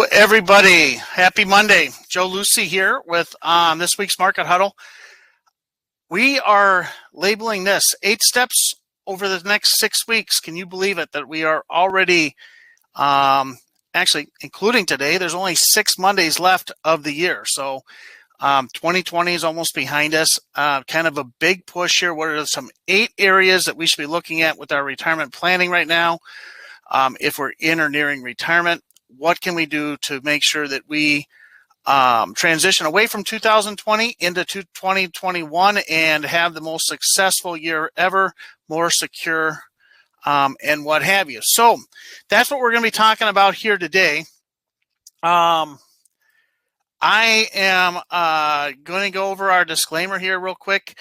Hello, everybody. Happy Monday. Joe Lucey here with this week's Market Huddle. We are labeling this 8 steps over the next 6 weeks. Can you believe it that we are already, actually, including today, there's only 6 Mondays left of the year. So 2020 is almost behind us. Kind of a big push here. What are some 8 areas that we should be looking at with our retirement planning right now? If we're in or nearing retirement, what can we do to make sure that we transition away from 2020 into 2021 and have the most successful year ever, more secure, and what have you. So that's what we're going to be talking about here today. I am going to go over our disclaimer here real quick.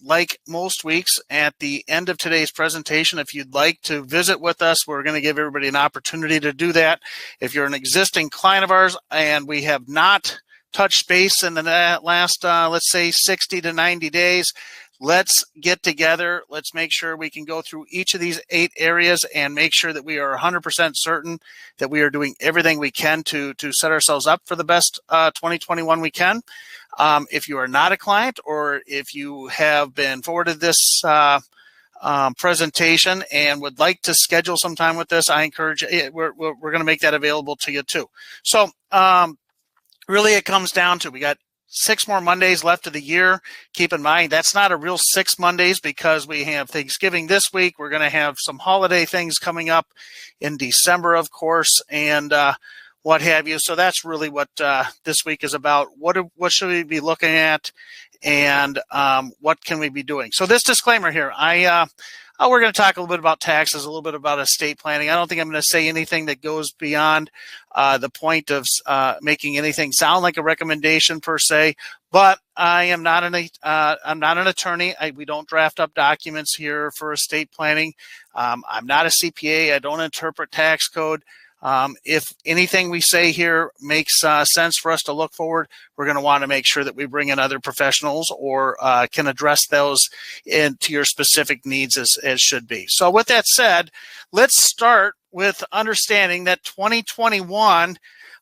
Like most weeks, at the end of today's presentation, if you'd like to visit with us, we're going to give everybody an opportunity to do that. If you're an existing client of ours and we have not touched base in the last, let's say, 60 to 90 days, let's get together. Let's make sure we can go through each of these 8 areas and make sure that we are 100% certain that we are doing everything we can to set ourselves up for the best 2021 we can. If you are not a client, or if you have been forwarded this presentation and would like to schedule some time with us, I encourage you. We're going to make that available to you too. So really it comes down to, we got 6 more Mondays left of the year. Keep in mind, that's not a real 6 Mondays because we have Thanksgiving this week. We're going to have some holiday things coming up in December, of course, and what have you. So that's really what this week is about. What should we be looking at, and what can we be doing? So this disclaimer here, we're going to talk a little bit about taxes, a little bit about estate planning. I don't think I'm going to say anything that goes beyond the point of making anything sound like a recommendation per se. But I am not I'm not an attorney. We don't draft up documents here for estate planning. I'm not a CPA. I don't interpret tax code. If anything we say here makes sense for us to look forward, we're going to want to make sure that we bring in other professionals or can address those into your specific needs as should be. So with that said, let's start with understanding that 2021,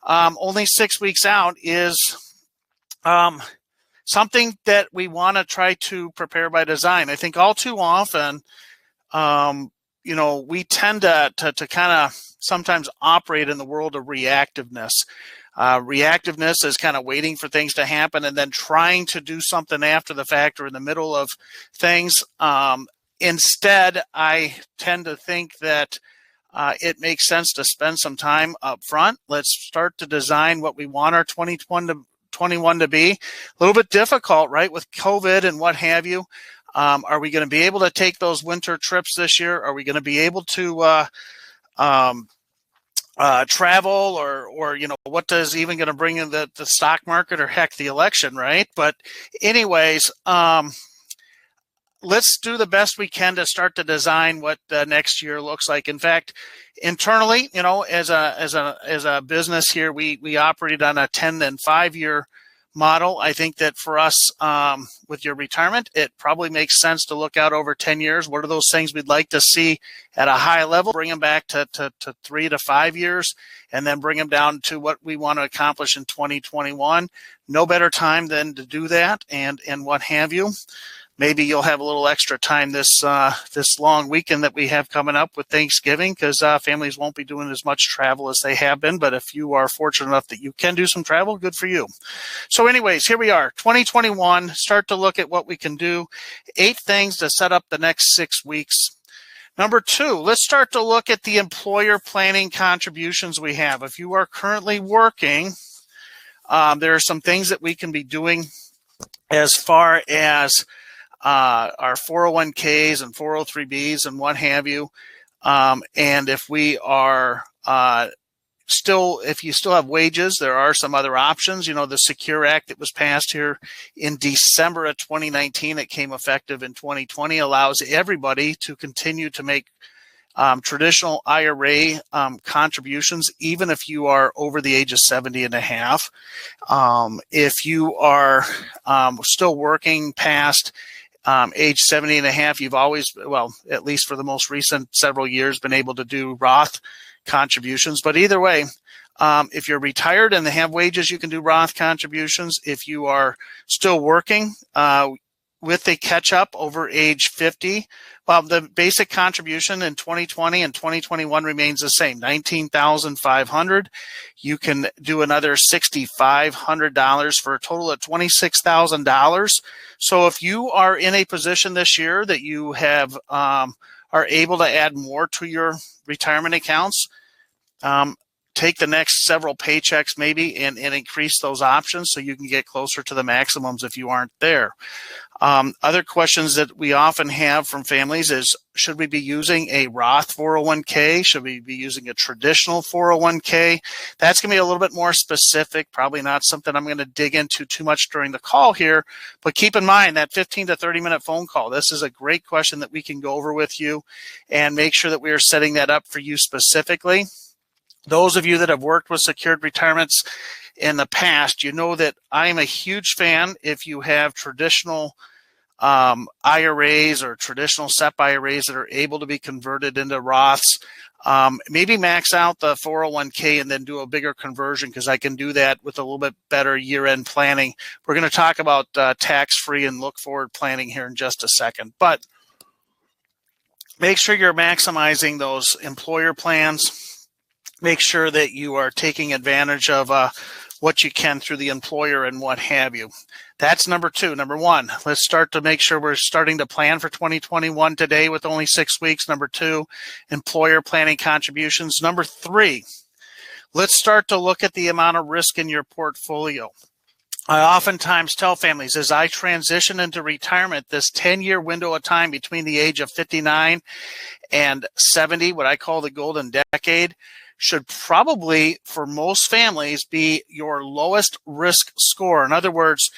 only 6 weeks out, is something that we want to try to prepare by design. I think all too often, we tend to kind of sometimes operate in the world of reactiveness. Reactiveness is kind of waiting for things to happen and then trying to do something after the fact or in the middle of things. Instead, I tend to think that it makes sense to spend some time up front. Let's start to design what we want our 2021 to be. A little bit difficult, right, with COVID and what have you. Are we going to be able to take those winter trips this year? Are we going to be able to travel, or what does even going to bring in the stock market, or heck, the election, right? But anyways, let's do the best we can to start to design what the next year looks like. In fact, internally, as a business here, we operate on a 10 and 5 year model. I think that for us, with your retirement, it probably makes sense to look out over 10 years. What are those things we'd like to see at a high level? Bring them back to 3 to 5 years, and then bring them down to what we want to accomplish in 2021. No better time than to do that, and what have you. Maybe you'll have a little extra time this long weekend that we have coming up with Thanksgiving, because families won't be doing as much travel as they have been. But if you are fortunate enough that you can do some travel, good for you. So anyways, here we are, 2021. Start to look at what we can do. 8 things to set up the next 6 weeks. Number 2, let's start to look at the employer planning contributions we have. If you are currently working, there are some things that we can be doing as far as our 401ks and 403bs and what have you. And if we are if you still have wages, there are some other options. The Secure Act that was passed here in December of 2019, that came effective in 2020, allows everybody to continue to make traditional IRA contributions, even if you are over the age of 70 and a half. If you are still working past age 70 and a half, you've always, well, at least for the most recent several years, been able to do Roth contributions. But either way, If you're retired and they have wages, you can do Roth contributions. If you are still working with a catch-up over age 50, well, the basic contribution in 2020 and 2021 remains the same, $19,500. You can do another $6,500 for a total of $26,000. So if you are in a position this year that you have are able to add more to your retirement accounts, take the next several paychecks maybe and increase those options so you can get closer to the maximums if you aren't there. Other questions that we often have from families is, should we be using a Roth 401k? Should we be using a traditional 401k? That's going to be a little bit more specific, probably not something I'm going to dig into too much during the call here, but keep in mind that 15 to 30 minute phone call. This is a great question that we can go over with you and make sure that we are setting that up for you specifically. Those of you that have worked with secured retirements in the past, you know that I am a huge fan if you have traditional IRAs or traditional SEP IRAs that are able to be converted into Roths. Maybe max out the 401k and then do a bigger conversion, because I can do that with a little bit better year-end planning. We're going to talk about tax-free and look-forward planning here in just a second. But make sure you're maximizing those employer plans. Make sure that you are taking advantage of what you can through the employer and what have you. That's number two. Number one, let's start to make sure we're starting to plan for 2021 today with only 6 weeks. Number two, employer planning contributions. Number three, let's start to look at the amount of risk in your portfolio. I oftentimes tell families, as I transition into retirement, this 10-year window of time between the age of 59 and 70, what I call the golden decade, should probably, for most families, be your lowest risk score. In other words,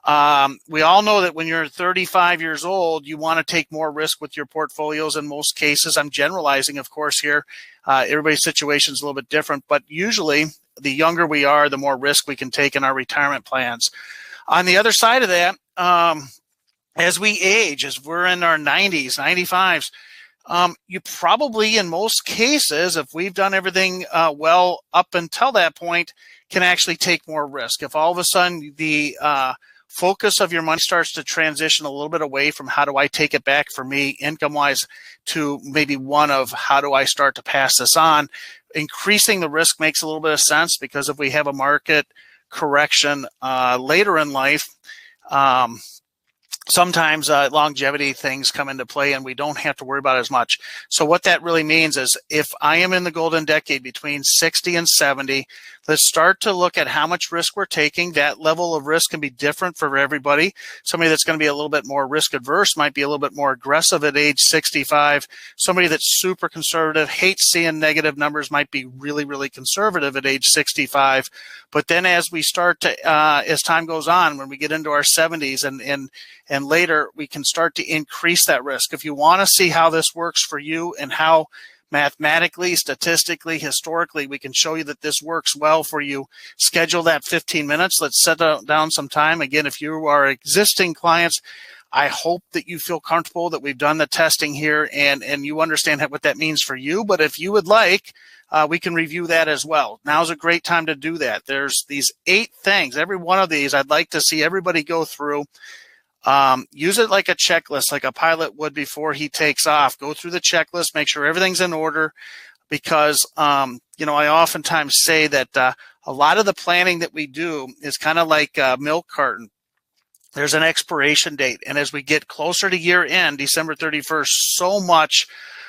we all know that when you're 35 years old, you want to take more risk with your portfolios in most cases. I'm generalizing, of course, here. Everybody's situation is a little bit different, but usually the younger we are, the more risk we can take in our retirement plans. On the other side of that, as we age, as we're in our 90s, 95s, you probably, in most cases, if we've done everything well up until that point, can actually take more risk. If all of a sudden the focus of your money starts to transition a little bit away from how do I take it back for me income-wise to maybe one of how do I start to pass this on, increasing the risk makes a little bit of sense, because if we have a market correction later in life, sometimes longevity things come into play and we don't have to worry about it as much. So what that really means is, if I am in the golden decade between 60 and 70, let's start to look at how much risk we're taking. That level of risk can be different for everybody. Somebody that's going to be a little bit more risk adverse might be a little bit more aggressive at age 65. Somebody that's super conservative, hates seeing negative numbers, might be really, really conservative at age 65. But then as we start to, as time goes on, when we get into our 70s and later, we can start to increase that risk. If you want to see how this works for you and how mathematically, statistically, historically, we can show you that this works well for you, schedule that 15 minutes. Let's set down some time. Again, if you are existing clients, I hope that you feel comfortable that we've done the testing here and you understand what that means for you. But if you would like, we can review that as well. Now's a great time to do that. There's these 8 things. Every one of these I'd like to see everybody go through. Use it like a checklist, like a pilot would before he takes off. Go through the checklist, make sure everything's in order, because, I oftentimes say that a lot of the planning that we do is kind of like a milk carton. There's an expiration date. And as we get closer to year end, December 31st, so much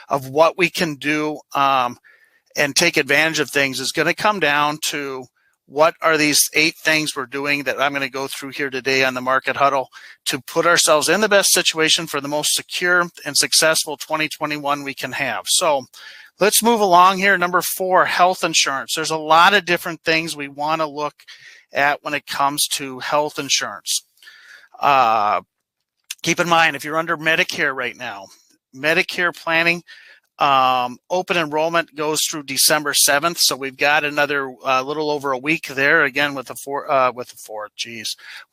of what we can do and take advantage of things is going to come down to, what are these 8 things we're doing that I'm going to go through here today on the Market Huddle to put ourselves in the best situation for the most secure and successful 2021 we can have. So let's move along here. Number 4, health insurance. There's a lot of different things we want to look at when it comes to health insurance. Keep in mind, if you're under Medicare right now, Medicare planning, open enrollment goes through December 7th. So we've got another little over a week there. Again, with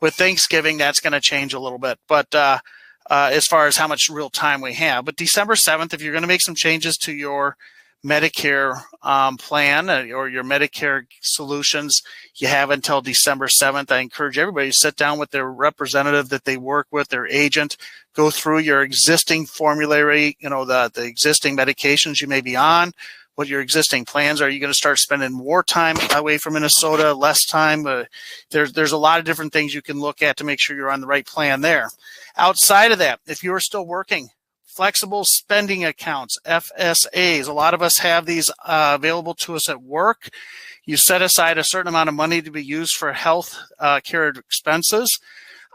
Thanksgiving, that's going to change a little bit. But as far as how much real time we have, but December 7th, if you're going to make some changes to your Medicare plan or your Medicare solutions, you have until December 7th. I encourage everybody to sit down with their representative that they work with, their agent, go through your existing formulary, the existing medications you may be on, what your existing plans are. Are you going to start spending more time away from Minnesota, less time? There's a lot of different things you can look at to make sure you're on the right plan there. Outside of that, if you're still working, flexible spending accounts, FSAs. A lot of us have these available to us at work. You set aside a certain amount of money to be used for health care expenses.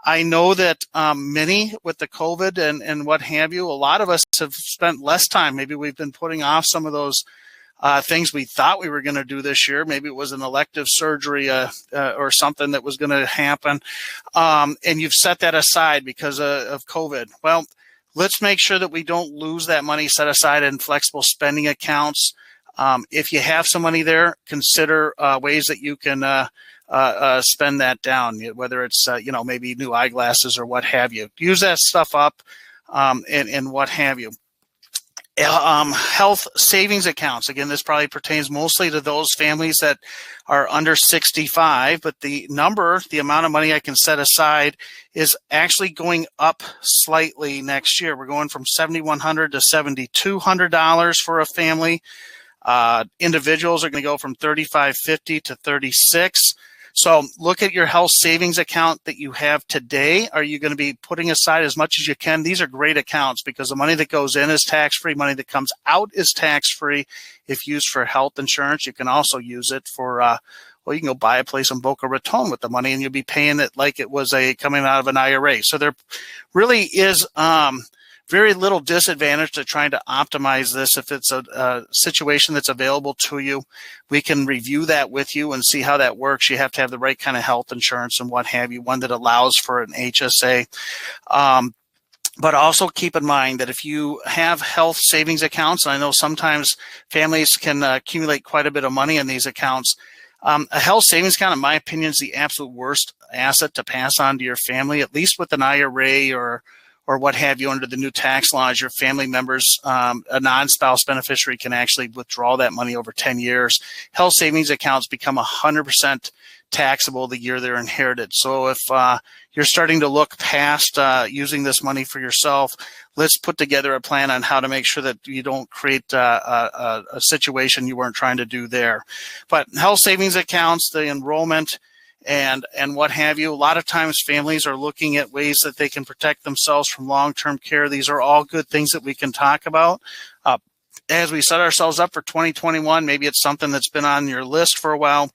I know that many with the COVID and what have you, a lot of us have spent less time. Maybe we've been putting off some of those things we thought we were going to do this year. Maybe it was an elective surgery or something that was going to happen. And you've set that aside because of COVID. Well, let's make sure that we don't lose that money set aside in flexible spending accounts. If you have some money there, consider ways that you can spend that down, whether it's, maybe new eyeglasses or what have you. Use that stuff up and what have you. Health savings accounts. Again, this probably pertains mostly to those families that are under 65, but the amount of money I can set aside is actually going up slightly next year. We're going from $7,100 to $7,200 for a family. Individuals are going to go from $3,550 to $36,000. So look at your health savings account that you have today. Are you going to be putting aside as much as you can? These are great accounts because the money that goes in is tax-free. Money that comes out is tax-free. If used for health insurance, you can also use it for, you can go buy a place in Boca Raton with the money and you'll be paying it like it was coming out of an IRA. So there really is very little disadvantage to trying to optimize this. If it's a situation that's available to you, we can review that with you and see how that works. You have to have the right kind of health insurance and what have you, one that allows for an HSA. But also keep in mind that if you have health savings accounts, and I know sometimes families can accumulate quite a bit of money in these accounts, a health savings account, in my opinion, is the absolute worst asset to pass on to your family, at least with an IRA or what have you under the new tax laws. Your family members, a non-spouse beneficiary can actually withdraw that money over 10 years. Health savings accounts become 100% taxable the year they're inherited. So if you're starting to look past using this money for yourself, let's put together a plan on how to make sure that you don't create a situation you weren't trying to do there. But health savings accounts, the enrollment, and what have you. A lot of times families are looking at ways that they can protect themselves from long-term care. These are all good things that we can talk about. As we set ourselves up for 2021, maybe it's something that's been on your list for a while.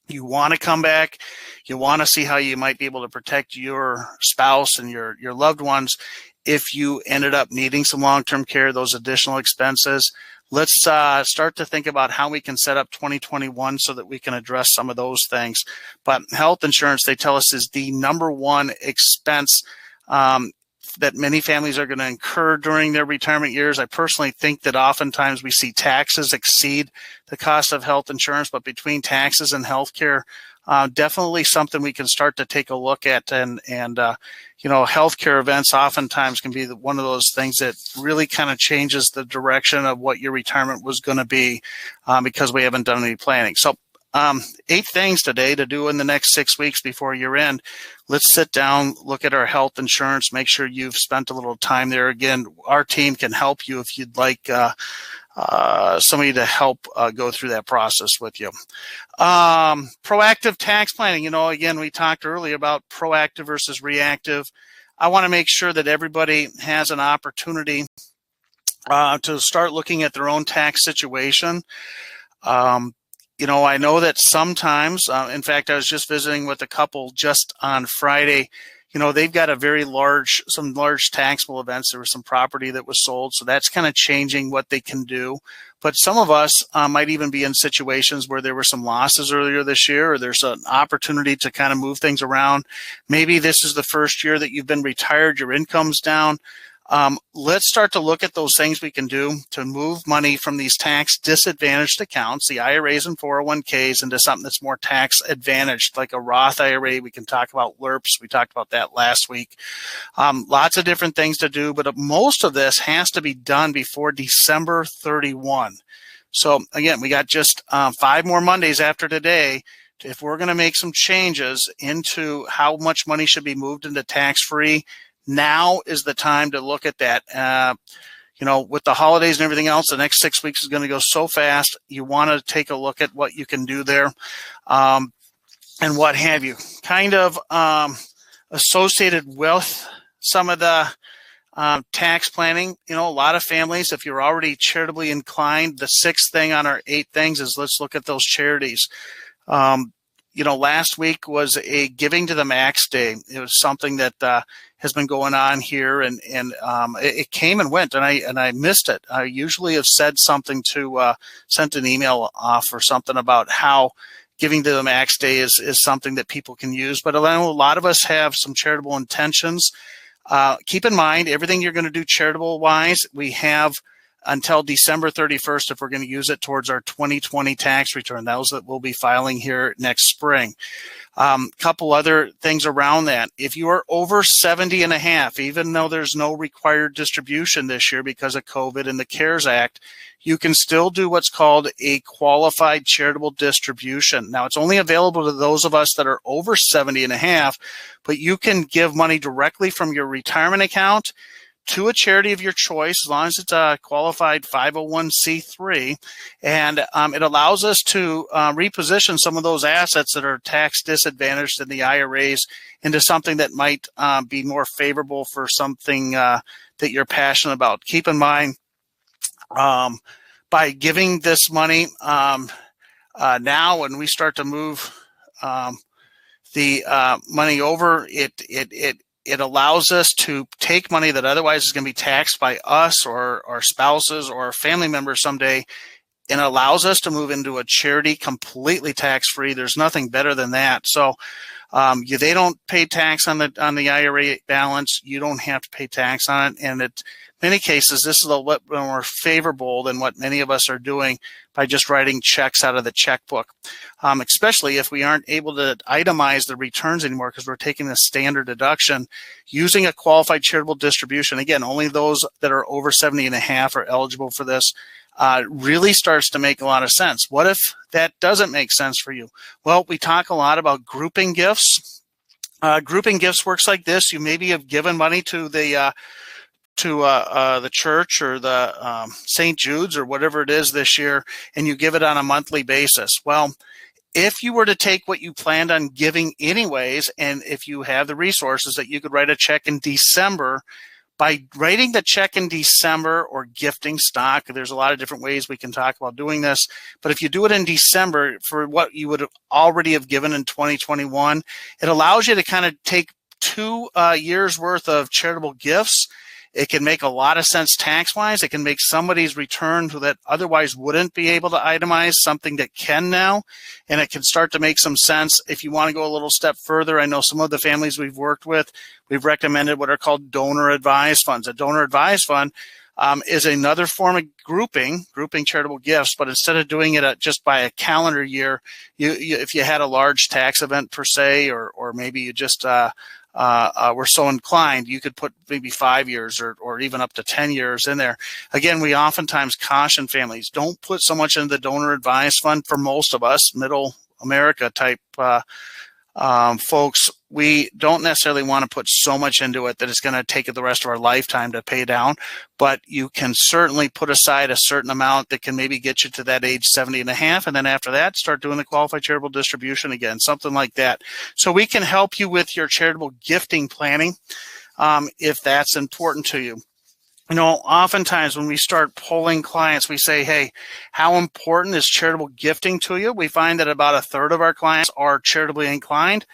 You want to come back. You want to see how you might be able to protect your spouse and your loved ones if you ended up needing some long-term care, those additional expenses. Let's start to think about how we can set up 2021 so that we can address some of those things. But health insurance, they tell us, is the number one expense that many families are going to incur during their retirement years. I personally think that oftentimes we see taxes exceed the cost of health insurance, but between taxes and health care, definitely something we can start to take a look at. And healthcare events oftentimes can be one of those things that really kind of changes the direction of what your retirement was going to be because we haven't done any planning. So 8 things today to do in the next 6 weeks before year end. Let's sit down, look at our health insurance, make sure you've spent a little time there. Again, our team can help you if you'd like somebody to help go through that process with you. Proactive tax planning. Again, we talked earlier about proactive versus reactive. I want to make sure that everybody has an opportunity to start looking at their own tax situation. I know that sometimes, in fact, I was just visiting with a couple just on Friday. They've got some large taxable events. There was some property that was sold, so that's kind of changing what they can do. But some of us might even be in situations where there were some losses earlier this year, or there's an opportunity to kind of move things around. Maybe this is the first year that you've been retired, your income's down. Let's start to look at those things we can do to move money from these tax disadvantaged accounts, the IRAs and 401ks, into something that's more tax advantaged, like a Roth IRA. We can talk about LERPs. We talked about that last week. Lots of different things to do, but most of this has to be done before December 31. So again, we got just 5 more Mondays after today. If we're going to make some changes into how much money should be moved into tax-free, now is the time to look at that. With the holidays and everything else, the next 6 weeks is going to go so fast. You want to take a look at what you can do there, and what have you. Kind of associated with some of the tax planning, a lot of families, if you're already charitably inclined, the 6th thing on our 8 things is let's look at those charities. Last week was a Giving to the Max Day. It was something that has been going on here, and it came and went, and I missed it. I usually have said something sent an email off or something about how Giving to the Max Day is something that people can use. But I know a lot of us have some charitable intentions. Keep in mind, everything you're going to do charitable-wise, we have until December 31st if we're going to use it towards our 2020 tax return. Those that we'll be filing here next spring. Couple other things around that. If you are over 70 and a half, even though there's no required distribution this year because of COVID and the CARES Act, you can still do what's called a qualified charitable distribution. Now, it's only available to those of us that are over 70 and a half, but you can give money directly from your retirement account to a charity of your choice, as long as it's a qualified 501c3. And it allows us to reposition some of those assets that are tax disadvantaged in the IRAs into something that might be more favorable for something that you're passionate about. Keep in mind, by giving this money now, when we start to move the money over, it allows us to take money that otherwise is going to be taxed by us or our spouses or family members someday, and allows us to move into a charity completely tax-free. There's nothing better than that. So they don't pay tax on the IRA balance. You don't have to pay tax on it. And in many cases, this is a lot more favorable than what many of us are doing by just writing checks out of the checkbook, especially if we aren't able to itemize the returns anymore because we're taking a standard deduction. Using a qualified charitable distribution, again, only those that are over 70 and a half are eligible for this, really starts to make a lot of sense. What if that doesn't make sense for you? Well, we talk a lot about grouping gifts. Grouping gifts works like this. You maybe have given money to the church or the St. Jude's or whatever it is this year, and you give it on a monthly basis. Well, if you were to take what you planned on giving anyways, and if you have the resources that you could write a check in December, by writing the check in December or gifting stock, there's a lot of different ways we can talk about doing this. But if you do it in December for what you would already have given in 2021, it allows you to kind of take 2 years worth of charitable gifts. It can make a lot of sense tax-wise. It can make somebody's return that otherwise wouldn't be able to itemize something that can now, and it can start to make some sense. If you want to go a little step further, I know some of the families we've worked with, we've recommended what are called donor-advised funds. A donor-advised fund is another form of grouping charitable gifts, but instead of doing it just by a calendar year, if you had a large tax event per se, or maybe you just were so inclined, you could put maybe 5 years or even up to 10 years in there. Again, we oftentimes caution families, don't put so much into the donor advised fund. For most of us, middle America type folks, we don't necessarily want to put so much into it that it's going to take it the rest of our lifetime to pay down, but you can certainly put aside a certain amount that can maybe get you to that age 70 and a half, and then after that, start doing the qualified charitable distribution again, something like that. So we can help you with your charitable gifting planning if that's important to you. Oftentimes when we start polling clients, we say, hey, how important is charitable gifting to you? We find that about 1/3 of our clients are charitably inclined.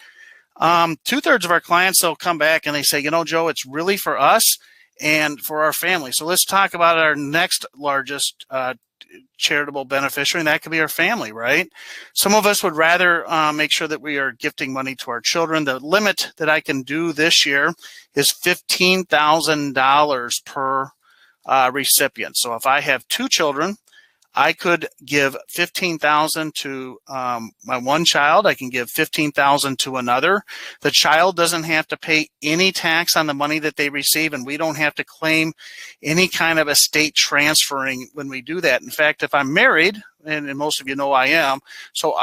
2/3 of our clients, they'll come back and they say, Joe, it's really for us and for our family. So let's talk about our next largest charitable beneficiary, and that could be our family, right? Some of us would rather make sure that we are gifting money to our children. The limit that I can do this year is $15,000 per recipient. So if I have 2 children, I could give $15,000 to my one child. I can give $15,000 to another. The child doesn't have to pay any tax on the money that they receive, and we don't have to claim any kind of estate transferring when we do that. In fact, if I'm married, and most of you know I am, so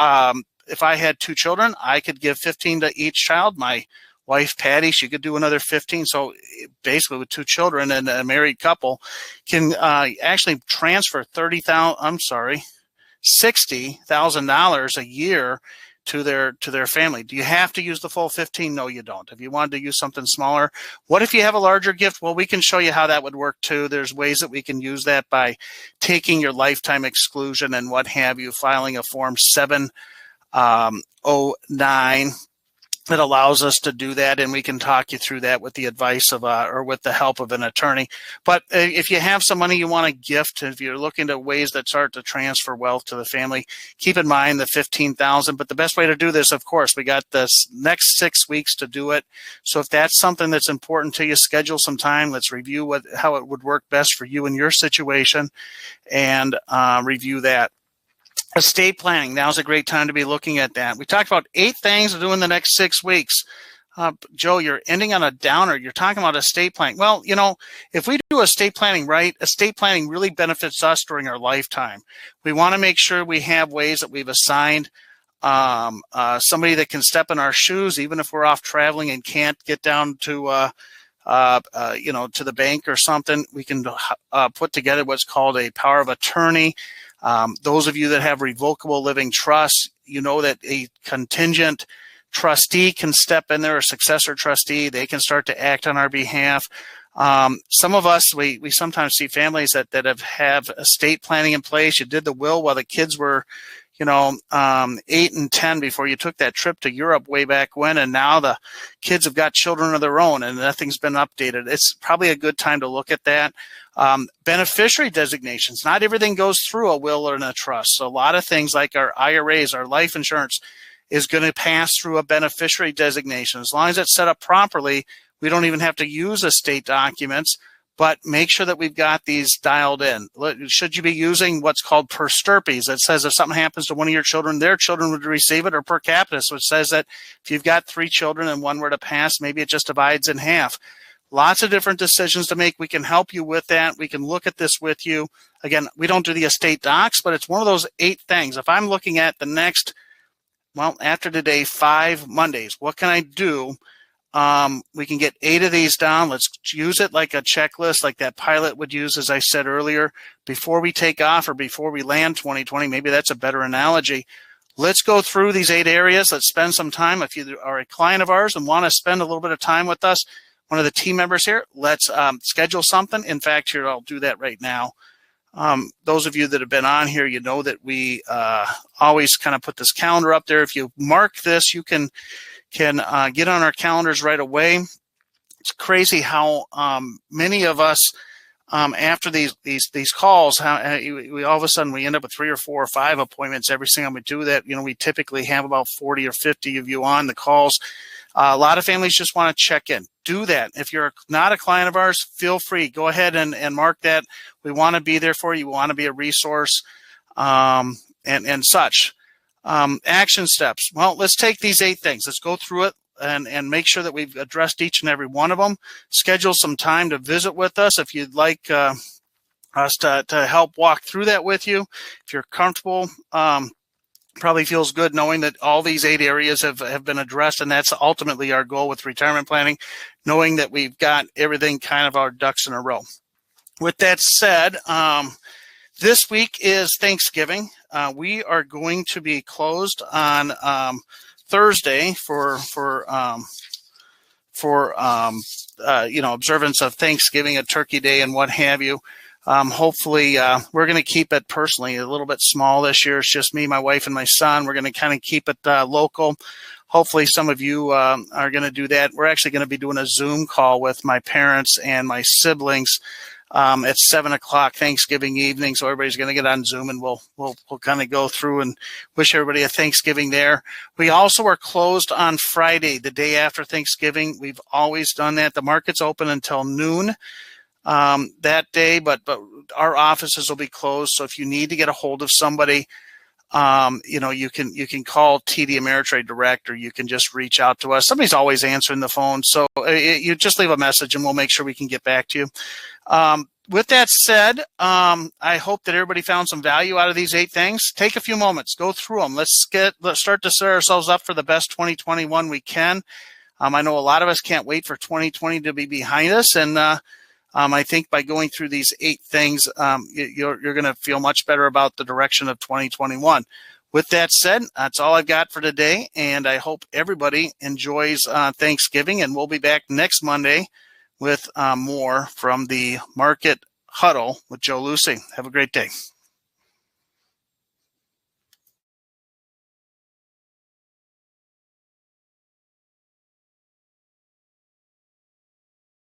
if I had 2 children, I could give 15 to each child. My wife, Patty, she could do another 15. So basically with 2 children and a married couple can actually transfer $60,000 a year to their family. Do you have to use the full 15? No, you don't. If you wanted to use something smaller, what if you have a larger gift? Well, we can show you how that would work too. There's ways that we can use that by taking your lifetime exclusion and what have you, filing a Form 709 that allows us to do that, and we can talk you through that with the advice of or with the help of an attorney. But if you have some money you want to gift, if you're looking to ways that start to transfer wealth to the family, keep in mind the $15,000. But the best way to do this, of course, we got this next 6 weeks to do it. So if that's something that's important to you, schedule some time. Let's review how it would work best for you in your situation, and review that. Estate planning. Now's a great time to be looking at that. We talked about 8 things to do in the next 6 weeks. Joe, you're ending on a downer. You're talking about estate planning. Well, if we do estate planning right, estate planning really benefits us during our lifetime. We want to make sure we have ways that we've assigned somebody that can step in our shoes, even if we're off traveling and can't get down to to the bank or something. We can put together what's called a power of attorney. Those of you that have revocable living trusts, you know that a contingent trustee can step in there, a successor trustee. They can start to act on our behalf. Some of us, we sometimes see families that have estate planning in place. You did the will while the kids were, 8 and 10 before you took that trip to Europe way back when, and now the kids have got children of their own and nothing's been updated. It's probably a good time to look at that. Beneficiary designations. Not everything goes through a will or in a trust. So a lot of things like our IRAs, our life insurance, is going to pass through a beneficiary designation. As long as it's set up properly, we don't even have to use estate documents, but make sure that we've got these dialed in. Should you be using what's called per stirpes? That says if something happens to one of your children, their children would receive it, or per capita, which says that if you've got 3 children and one were to pass, maybe it just divides in half. Lots of different decisions to make. We can help you with that. We can look at this with you. Again, we don't do the estate docs, but it's one of those 8 things. If I'm looking at the next, after today, 5 Mondays, what can I do? We can get 8 of these down. Let's use it like a checklist, like that pilot would use, as I said earlier, before we take off or before we land 2020. Maybe that's a better analogy. Let's go through these 8 areas. Let's spend some time. If you are a client of ours and want to spend a little bit of time with us, one of the team members here, let's schedule something. In fact, here, I'll do that right now. Those of you that have been on here, you know that we always kind of put this calendar up there. If you mark this, you can get on our calendars right away. It's crazy how many of us, after these calls, we all of a sudden we end up with 3 or 4 or 5 appointments every single time we do that. We typically have about 40 or 50 of you on the calls. A lot of families just want to check in. Do that. If you're not a client of ours, feel free. Go ahead and mark that. We want to be there for you. We want to be a resource and such. Action steps. Well, let's take these 8 things. Let's go through it and make sure that we've addressed each and every one of them. Schedule some time to visit with us if you'd like us to help walk through that with you. If you're comfortable, probably feels good knowing that all these 8 areas have been addressed, and that's ultimately our goal with retirement planning, knowing that we've got everything kind of our ducks in a row. With that said, this week is Thanksgiving. We are going to be closed on Thursday for observance of Thanksgiving, a Turkey Day, and what have you. Hopefully, we're going to keep it personally a little bit small this year. It's just me, my wife, and my son. We're going to kind of keep it local. Hopefully, some of you are going to do that. We're actually going to be doing a Zoom call with my parents and my siblings at 7 o'clock Thanksgiving evening. So everybody's going to get on Zoom, and we'll kind of go through and wish everybody a Thanksgiving there. We also are closed on Friday, the day after Thanksgiving. We've always done that. The market's open until noon. that day, but our offices will be closed. So if you need to get a hold of somebody, you can call TD Ameritrade Direct, or you can just reach out to us. Somebody's always answering the phone. So you just leave a message and we'll make sure we can get back to you. With that said, I hope that everybody found some value out of these 8 things. Take a few moments, go through them. Let's start to set ourselves up for the best 2021 we can. I know a lot of us can't wait for 2020 to be behind us. And I think by going through these 8 things, you're going to feel much better about the direction of 2021. With that said, that's all I've got for today. And I hope everybody enjoys Thanksgiving. And we'll be back next Monday with more from the Market Huddle with Joe Lucey. Have a great day.